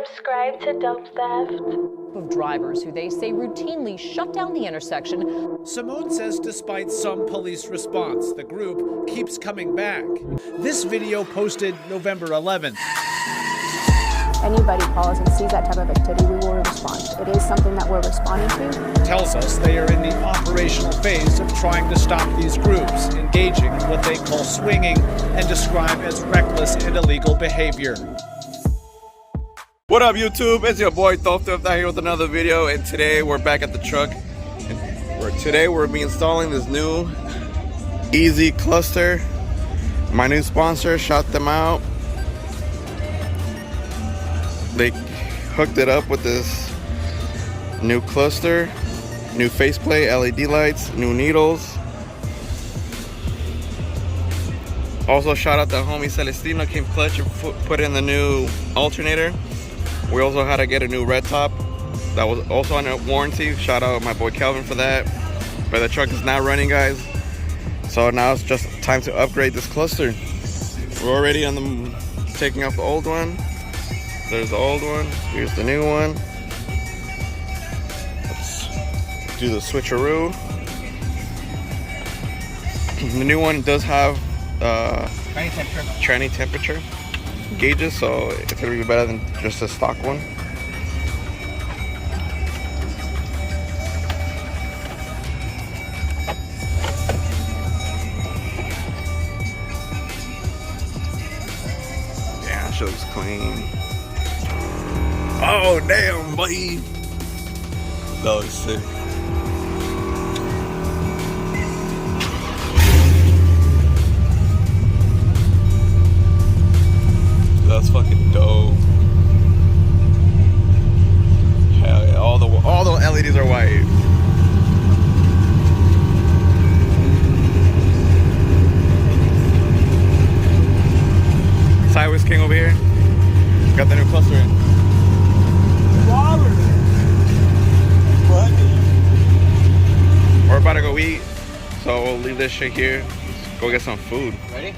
Subscribe to Dope Theft. Of drivers who they say routinely shut down the intersection. Simone says despite some police response, the group keeps coming back. This video posted November 11th. Anybody calls and sees that type of activity, we will respond. It is something that we're responding to. Tells us they are in the operational phase of trying to stop these groups, engaging in what they call swinging and describe as reckless and illegal behavior. What up, YouTube? It's your boy TAOTRONICS out here with another video, and today we're back at the truck. And today we're be installing this new Easy cluster. My new sponsor, shout them out. They hooked it up with this new cluster, new faceplate, LED lights, new needles. Also shout out to homie Celestino, came clutch and put in the new alternator. We also had to get a new red top that was also under warranty. Shout out my boy Calvin for that. But the truck is now running, guys. So now it's just time to upgrade this cluster. We're already on the taking off the old one. There's the old one. Here's the new one. Let's do the switcheroo. The new one does have tranny temperature gauges, so it's gonna be better than just a stock one. Yeah, that shit looks clean. Oh damn, boy! That was sick. That's fucking dope. Hell yeah! All the LEDs are white. Sideways King over here. Got the new cluster in. We're about to go eat, so we'll leave this shit here. Let's go get some food. Ready?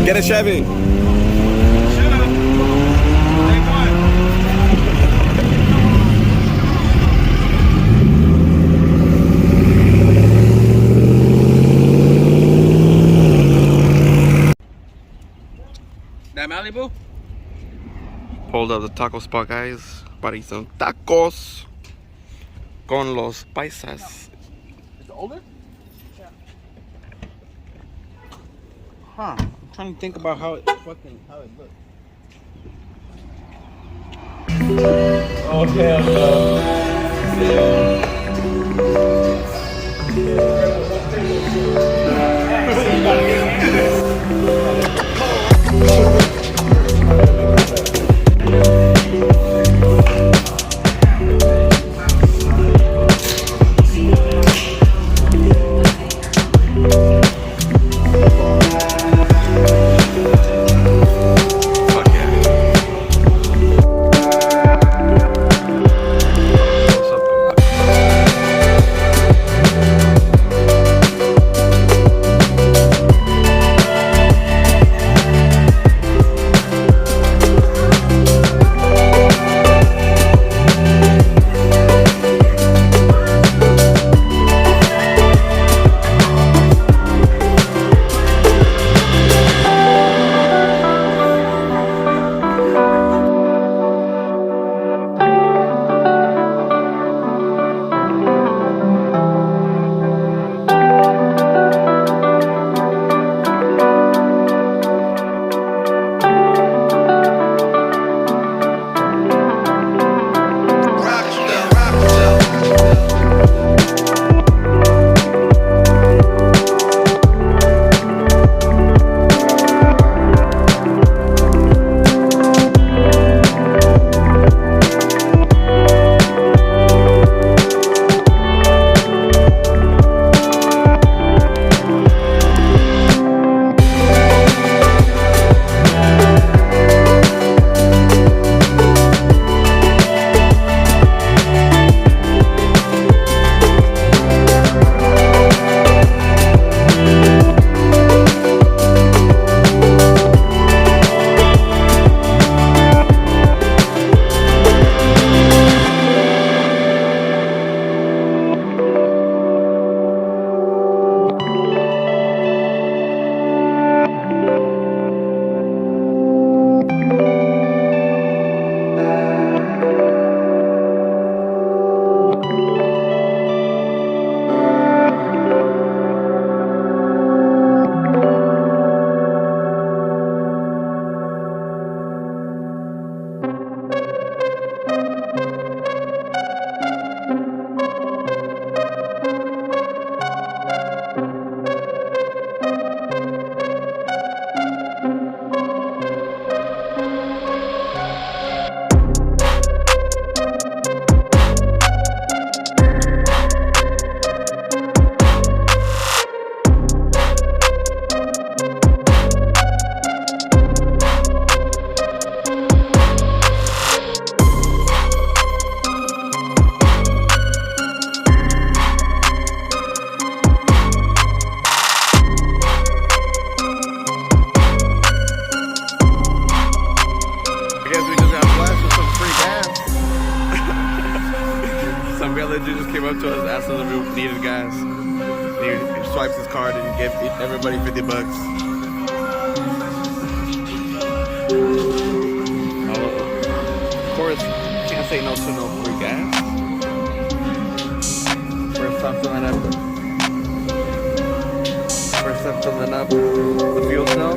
Get a Chevy. Shut up. Take one. That Malibu? Pulled up the taco spot, guys. para son tacos con los paisas. Is it older? Yeah. Huh. I'm trying to think about how it looks. Oh hell dude just came up to us, asked us if we needed gas. He swipes his card and gave everybody $50. Of course, can't say no to no free gas. First time filling up the fuel cell.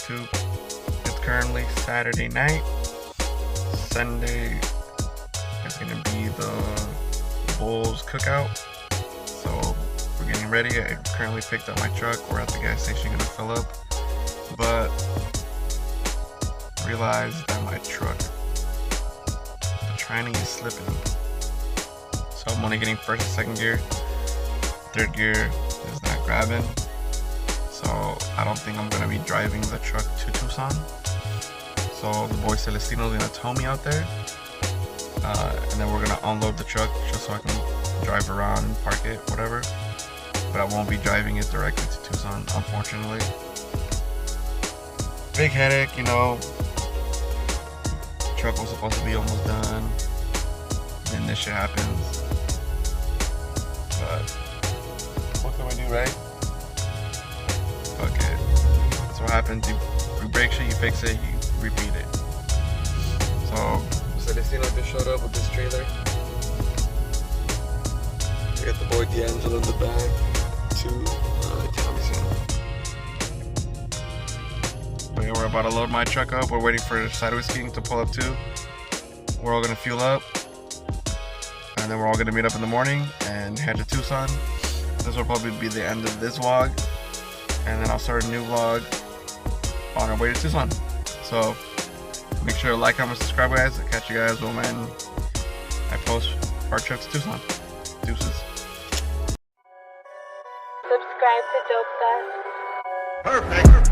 YouTube. It's currently Saturday night. Sunday is gonna be the Bulls cookout. So we're getting ready. I currently picked up my truck. We're at the gas station gonna fill up. But realized that my truck, the tranny is slipping. So I'm only getting first and second gear. Third gear is not grabbing. So I don't think I'm gonna be driving the truck to Tucson. So the boy Celestino is gonna tow me out there. And then we're gonna unload the truck just so I can drive around and park it, whatever. But I won't be driving it directly to Tucson, unfortunately. Big headache, you know. Truck was supposed to be almost done. Then this shit happens. But what can we do, right? Fuck it. That's what happens. You break shit, you fix it, you repeat it. So Celestino just showed up with this trailer. We got the boy D'Angelo in the back. But yeah, we're about to load my truck up. We're waiting for Sideways King to pull up too. We're all gonna fuel up, and then we're all gonna meet up in the morning and head to Tucson. This will probably be the end of this vlog, and then I'll start a new vlog on our way to Tucson. So make sure to like, comment, subscribe, guys. I'll catch you guys when I post our trip to Tucson. Deuces. Subscribe to Dope Stuff. Perfect.